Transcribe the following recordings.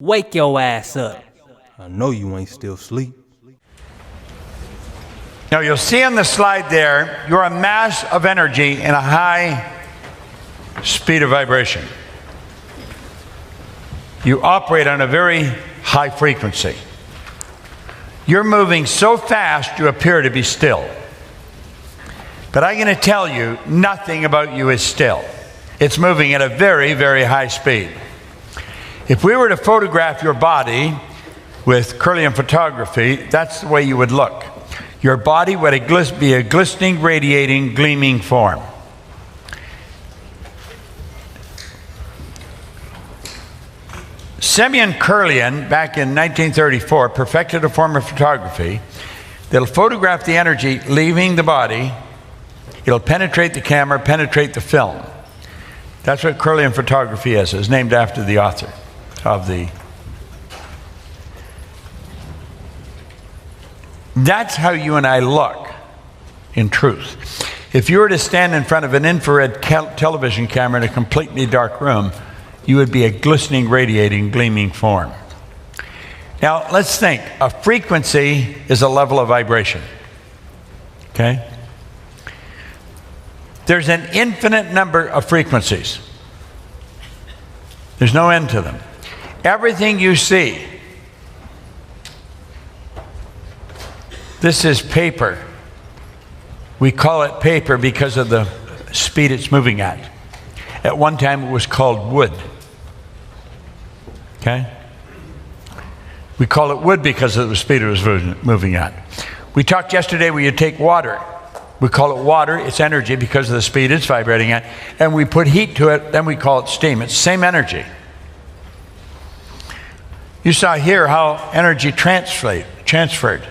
Wake your ass up. I know you ain't still asleep. Now you'll see on the slide there, you're a mass of energy in a high speed of vibration. You operate on a very high frequency. You're moving so fast you appear to be still. But I'm going to tell you, nothing about you is still. It's moving at a very, very high speed. If we were to photograph your body with Kirlian photography, that's the way you would look. Your body would be a glistening, radiating, gleaming form. Semyon Kirlian, back in 1934, perfected a form of photography that'll photograph the energy leaving the body. It'll penetrate the camera, penetrate the film. That's what Kirlian photography is. It's named after the author of the... That's how you and I look, in truth. If you were to stand in front of an infrared television camera in a completely dark room, you would be a glistening, radiating, gleaming form. Now, let's think. A frequency is a level of vibration. Okay? There's an infinite number of frequencies. There's no end to them. Everything you see, this is paper. We call it paper because of the speed it's moving at. At one time it was called wood. Okay? We call it wood because of the speed it was moving at. We talked yesterday where you take water. We call it water, it's energy because of the speed it's vibrating at. And we put heat to it, then we call it steam. It's the same energy. You saw here how energy transferred.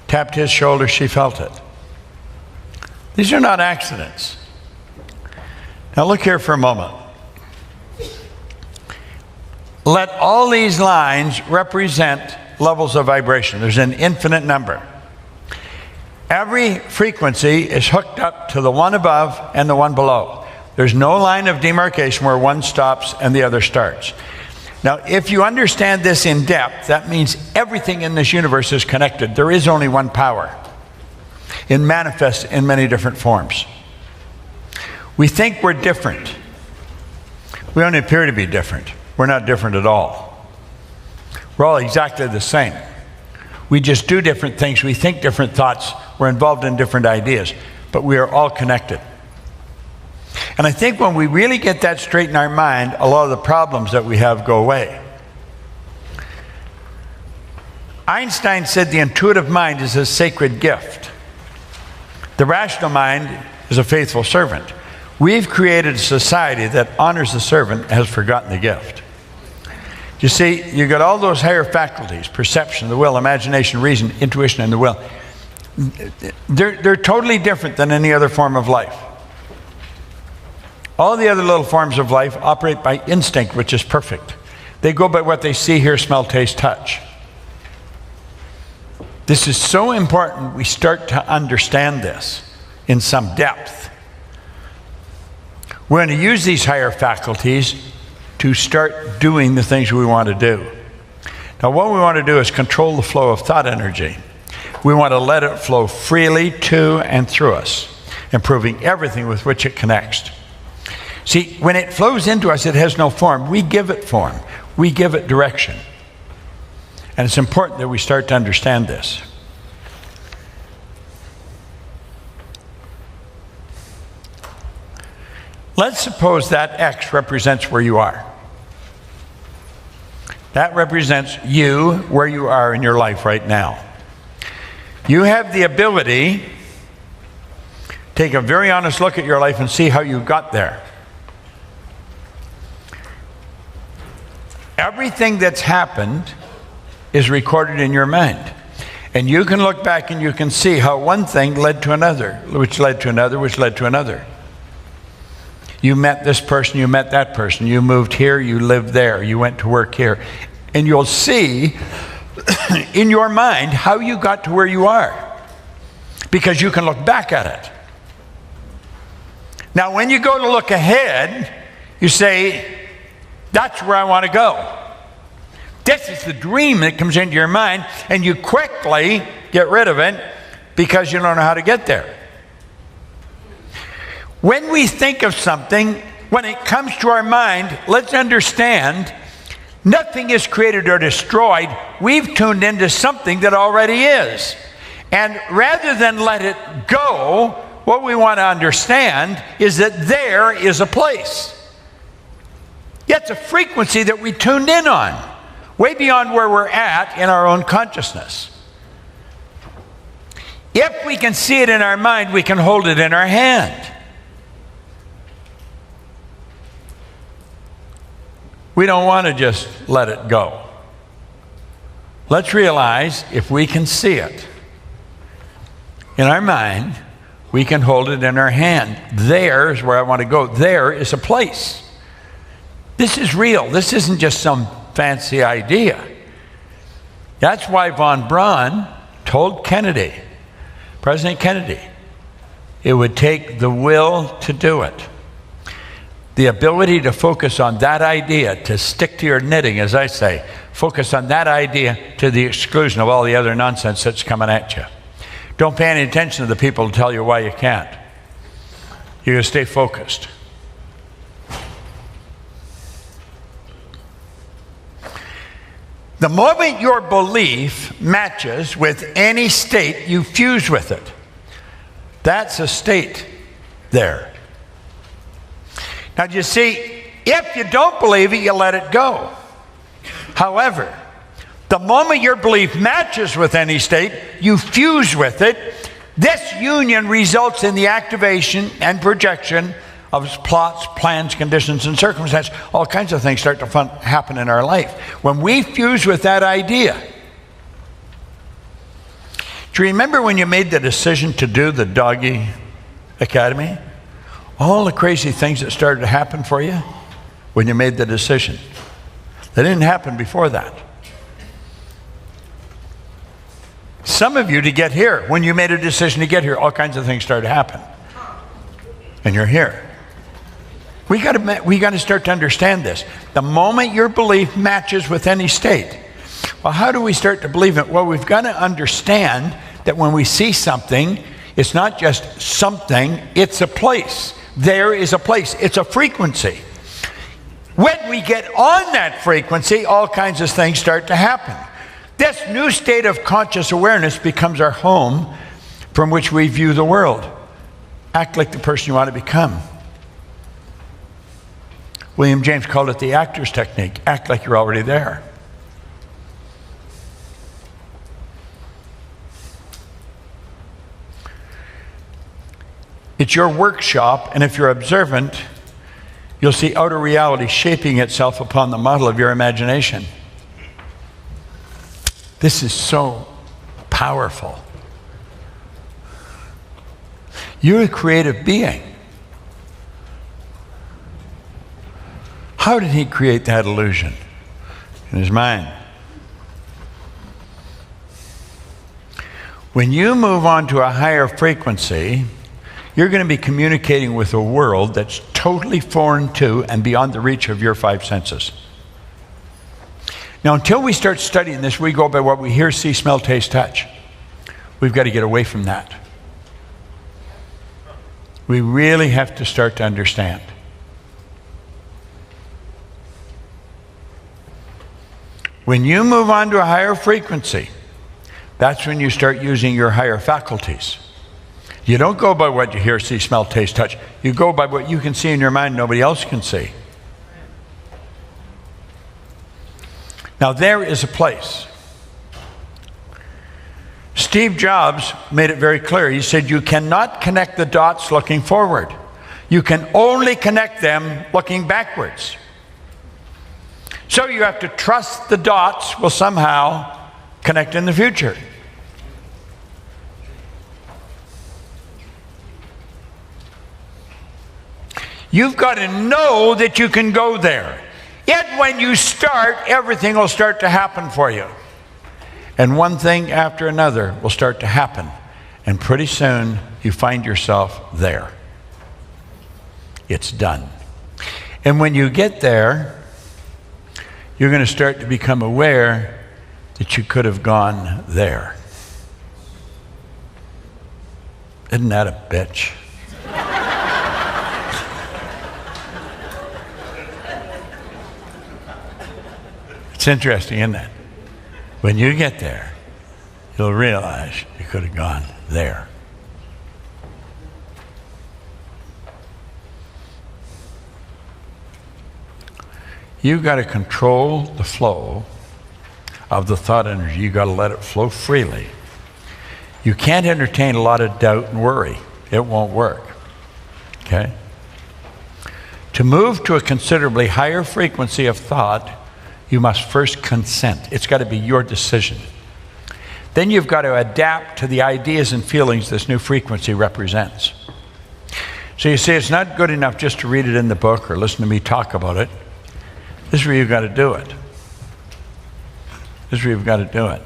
Tapped his shoulder, she felt it. These are not accidents. Now look here for a moment. Let all these lines represent levels of vibration. There's an infinite number. Every frequency is hooked up to the one above and the one below. There's no line of demarcation where one stops and the other starts. Now, if you understand this in depth, that means everything in this universe is connected. There is only one power. It manifests in many different forms. We think we're different. We only appear to be different. We're not different at all. We're all exactly the same. We just do different things. We think different thoughts. We're involved in different ideas. But we are all connected. And I think when we really get that straight in our mind, a lot of the problems that we have go away. Einstein said the intuitive mind is a sacred gift. The rational mind is a faithful servant. We've created a society that honors the servant and has forgotten the gift. You see, you got all those higher faculties, perception, the will, imagination, reason, intuition, and the will. They're totally different than any other form of life. All the other little forms of life operate by instinct, which is perfect. They go by what they see, hear, smell, taste, touch. This is so important we start to understand this in some depth. We're going to use these higher faculties to start doing the things we want to do. Now, what we want to do is control the flow of thought energy. We want to let it flow freely to and through us, improving everything with which it connects. See, when it flows into us, it has no form. We give it form. We give it direction. And it's important that we start to understand this. Let's suppose that X represents where you are. That represents you, where you are in your life right now. You have the ability to take a very honest look at your life and see how you got there. Everything that's happened is recorded in your mind. And you can look back and you can see how one thing led to another, which led to another, which led to another. You met this person, you met that person, you moved here, you lived there, you went to work here. And you'll see in your mind how you got to where you are, because you can look back at it. Now, when you go to look ahead, you say, that's where I want to go. This is the dream that comes into your mind, and you quickly get rid of it because you don't know how to get there. When we think of something, when it comes to our mind, let's understand nothing is created or destroyed. We've tuned into something that already is. And rather than let it go, what we want to understand is that there is a place. It's a frequency that we tuned in on, way beyond where we're at in our own consciousness. If we can see it in our mind, we can hold it in our hand. We don't want to just let it go. Let's realize if we can see it in our mind, we can hold it in our hand. There is where I want to go. There is a place. This is real. This isn't just some fancy idea. That's why von Braun told Kennedy, President Kennedy, it would take the will to do it. The ability to focus on that idea, to stick to your knitting, as I say, focus on that idea to the exclusion of all the other nonsense that's coming at you. Don't pay any attention to the people who tell you why you can't. You're going to stay focused. The moment your belief matches with any state, you fuse with it. That's a state there. Now, you see, if you don't believe it, you let it go. However, the moment your belief matches with any state, you fuse with it. This union results in the activation and projection of plots, plans, conditions, and circumstances. All kinds of things start to happen in our life. When we fuse with that idea, do you remember when you made the decision to do the Doggy Academy? All the crazy things that started to happen for you when you made the decision. They didn't happen before that. Some of you, to get here, when you made a decision to get here, all kinds of things started to happen. And you're here. We got to start to understand this. The moment your belief matches with any state. Well, how do we start to believe it? Well, we've got to understand that when we see something, it's not just something, it's a place. There is a place. It's a frequency. When we get on that frequency, all kinds of things start to happen. This new state of conscious awareness becomes our home from which we view the world. Act like the person you want to become. William James called it the actor's technique. Act like you're already there. It's your workshop, and if you're observant, you'll see outer reality shaping itself upon the model of your imagination. This is so powerful. You're a creative being. How did he create that illusion? In his mind. When you move on to a higher frequency, you're going to be communicating with a world that's totally foreign to and beyond the reach of your five senses. Now, until we start studying this, we go by what we hear, see, smell, taste, touch. We've got to get away from that. We really have to start to understand. When you move on to a higher frequency, that's when you start using your higher faculties. You don't go by what you hear, see, smell, taste, touch. You go by what you can see in your mind nobody else can see. Now, there is a place. Steve Jobs made it very clear. He said, you cannot connect the dots looking forward. You can only connect them looking backwards. So you have to trust the dots will somehow connect in the future. You've got to know that you can go there. Yet when you start, everything will start to happen for you. And one thing after another will start to happen. And pretty soon, you find yourself there. It's done. And when you get there, you're going to start to become aware that you could have gone there. Isn't that a bitch? It's interesting, isn't it? When you get there, you'll realize you could have gone there. You've got to control the flow of the thought energy. You've got to let it flow freely. You can't entertain a lot of doubt and worry. It won't work. Okay? To move to a considerably higher frequency of thought, you must first consent. It's got to be your decision. Then you've got to adapt to the ideas and feelings this new frequency represents. So you see, it's not good enough just to read it in the book or listen to me talk about it. This is where you've got to do it. This is where you've got to do it.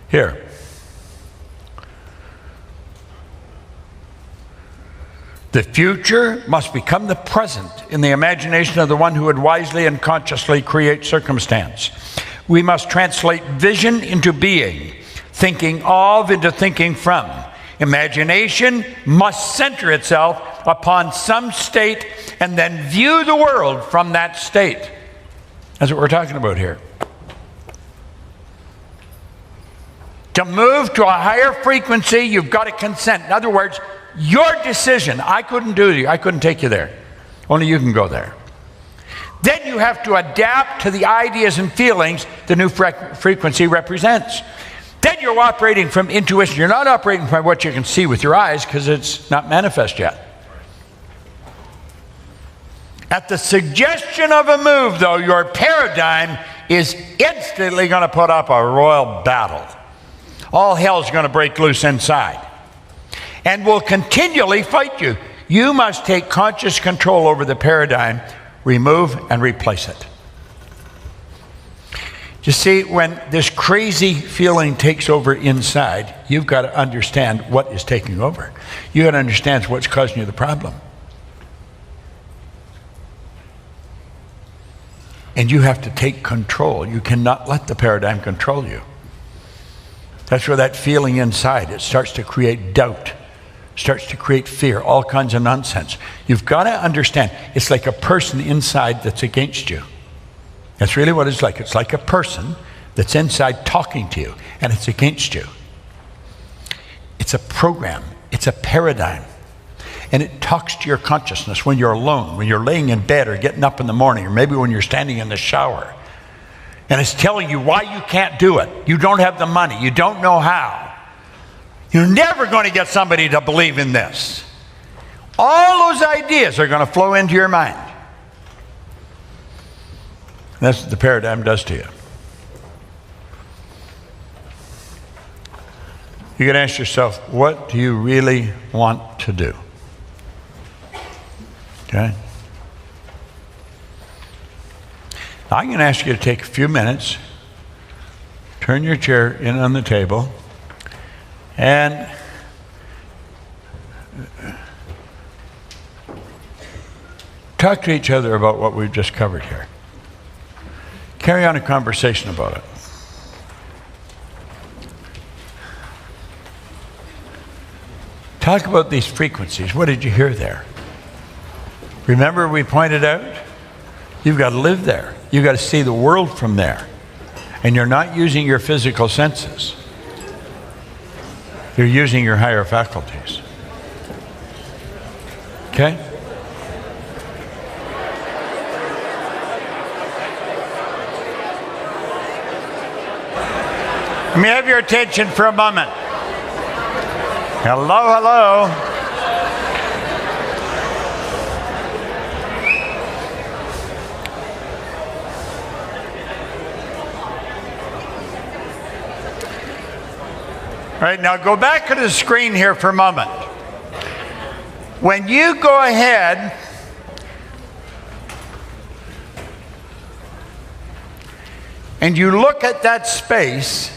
Here. The future must become the present in the imagination of the one who would wisely and consciously create circumstance. We must translate vision into being, thinking of into thinking from. Imagination must center itself upon some state and then view the world from that state. That's what we're talking about here. To move to a higher frequency, you've got to consent. In other words, your decision. I couldn't do it. I couldn't take you there. Only you can go there. Then you have to adapt to the ideas and feelings the new frequency represents. Then you're operating from intuition. You're not operating from what you can see with your eyes because it's not manifest yet. At the suggestion of a move, though, your paradigm is instantly going to put up a royal battle. All hell's going to break loose inside and will continually fight you. You must take conscious control over the paradigm, remove and replace it. You see, when this crazy feeling takes over inside, you've got to understand what is taking over. You've got to understand what's causing you the problem. And you have to take control. You cannot let the paradigm control you. That's where that feeling inside, it starts to create doubt, starts to create fear, all kinds of nonsense. You've got to understand, it's like a person inside that's against you. That's really what it's like. It's like a person that's inside talking to you, and it's against you. It's a program. It's a paradigm. And it talks to your consciousness when you're alone, when you're laying in bed or getting up in the morning, or maybe when you're standing in the shower. And it's telling you why you can't do it. You don't have the money. You don't know how. You're never going to get somebody to believe in this. All those ideas are going to flow into your mind. That's what the paradigm does to you. You can ask yourself, what do you really want to do? Okay? Now, I'm going to ask you to take a few minutes, turn your chair in on the table, and talk to each other about what we've just covered here. Carry on a conversation about it. Talk about these frequencies. What did you hear there? Remember we pointed out? You've got to live there. You've got to see the world from there. And you're not using your physical senses. You're using your higher faculties. Okay? Let me have your attention for a moment. Hello, hello. All right, now go back to the screen here for a moment. When you go ahead and you look at that space,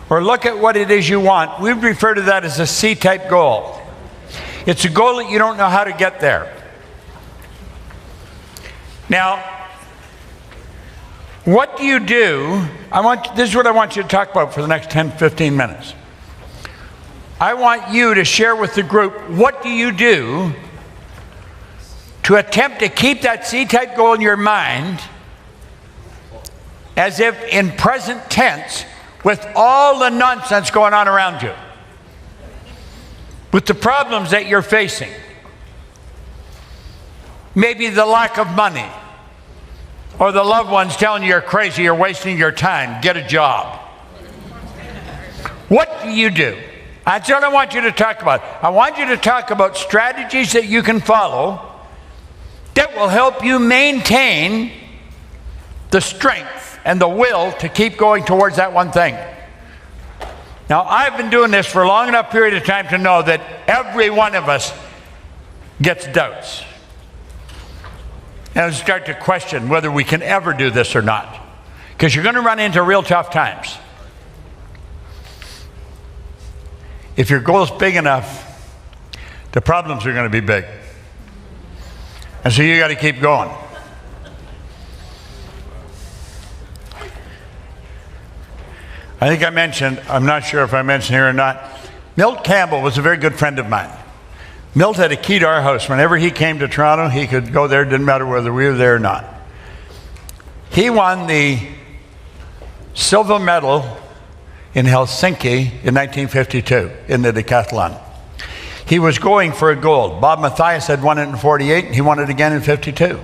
or look at what it is you want. We refer to that as a C-type goal. It's a goal that you don't know how to get there. Now, what do you do? This is what I want you to talk about for the next 10, 15 minutes. I want you to share with the group, what do you do to attempt to keep that C-type goal in your mind as if in present tense with all the nonsense going on around you, with the problems that you're facing, maybe the lack of money, or the loved ones telling you you're crazy, you're wasting your time, get a job. What do you do? That's what I want you to talk about. I want you to talk about strategies that you can follow that will help you maintain the strength and the will to keep going towards that one thing. Now, I've been doing this for a long enough period of time to know that every one of us gets doubts. And start to question whether we can ever do this or not. Because you're going to run into real tough times. If your goal is big enough, the problems are going to be big. And so you got to keep going. I think I mentioned, I'm not sure if I mentioned here or not, Milt Campbell was a very good friend of mine. Milt had a key to our house. Whenever he came to Toronto, he could go there. Didn't matter whether we were there or not. He won the silver medal in Helsinki in 1952 in the decathlon. He was going for a gold. Bob Mathias had won it in 48, and he won it again in 52.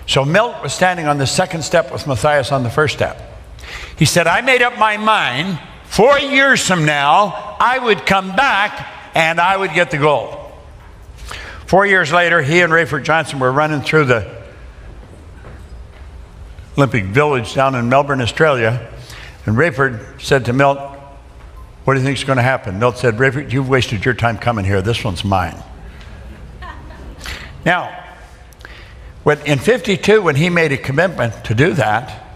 So Milt was standing on the second step with Mathias on the first step. He said, I made up my mind 4 years from now, I would come back and I would get the gold. 4 years later, he and Rayford Johnson were running through the Olympic Village down in Melbourne, Australia, and Rayford said to Milt, what do you think is going to happen? Milt said, Rayford, you've wasted your time coming here. This one's mine. Now, in 52, when he made a commitment to do that,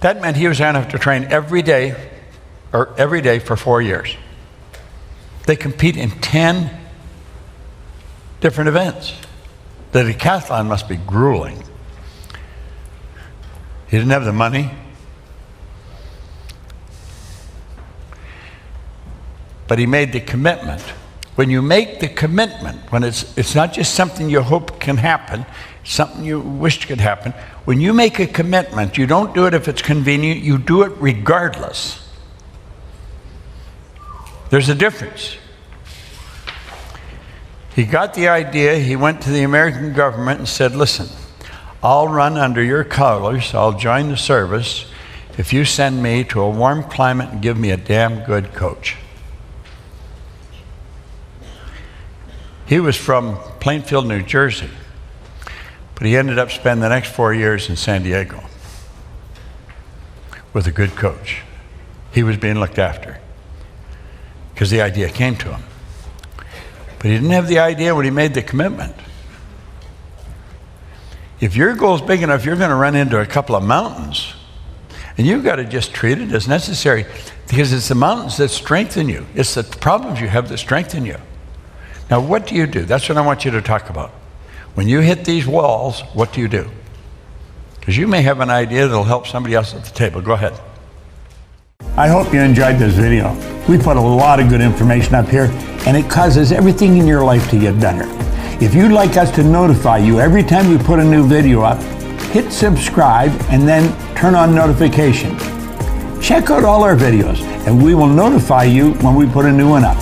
that meant he was going to have to train every day for 4 years. They compete in 10 different events. The decathlon must be grueling. He didn't have the money. But he made the commitment. When you make the commitment, when it's not just something you hope can happen, something you wish could happen. When you make a commitment, you don't do it if it's convenient, you do it regardless. There's a difference. He got the idea, he went to the American government and said, listen, I'll run under your colors, I'll join the service if you send me to a warm climate and give me a damn good coach. He was from Plainfield, New Jersey, but he ended up spending the next 4 years in San Diego with a good coach. He was being looked after because the idea came to him. But he didn't have the idea when he made the commitment. If your goal is big enough, you're going to run into a couple of mountains. And you've got to just treat it as necessary because it's the mountains that strengthen you. It's the problems you have that strengthen you. Now, what do you do? That's what I want you to talk about. When you hit these walls, what do you do? Because you may have an idea that'll help somebody else at the table. Go ahead. I hope you enjoyed this video. We put a lot of good information up here, and it causes everything in your life to get better. If you'd like us to notify you every time we put a new video up, hit subscribe and then turn on notifications. Check out all our videos, and we will notify you when we put a new one up.